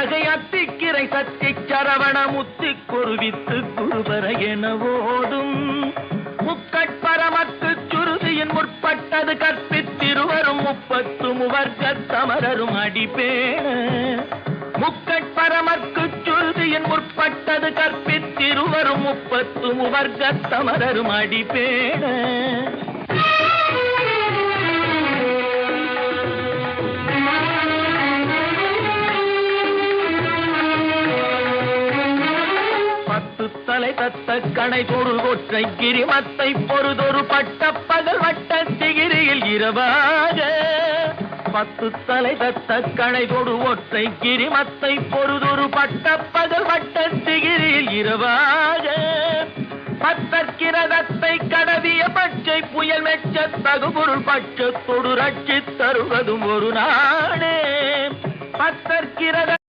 அகை அத்திக்கிரை சத்தி சரவண முத்தி குருவித்து குருபர என ஓடும் முக்கட்பரமக்கு சுருதியின் முற்பட்டது கற்பித்திருவரும் 30 முவர்க்க சமரரும் அடிப்பேண முக்கட்பரமக்கு சுருதியின் முற்பட்டது கற்பித்திருவரும் 30 முவர்க்க சமரரும் அடிப்பேண தலை தத்த கணை தொடு ஒற்றை கிரிமத்தை பொறுதொரு பட்ட பகல் வட்ட சிகிரியில் இரவாக 10 தலை தத்த கணை தொடு ஒற்றை கிரிமத்தை பொறுதொரு பட்ட பகல் வட்ட சிகிரியில் இரவாக பத்தற்கிரதத்தை கடவிய பச்சை புயல் மெச்ச தகுபொருள் பட்சத்தொடு ரட்சி தருவதும் ஒரு நாடே பத்தற்கிரத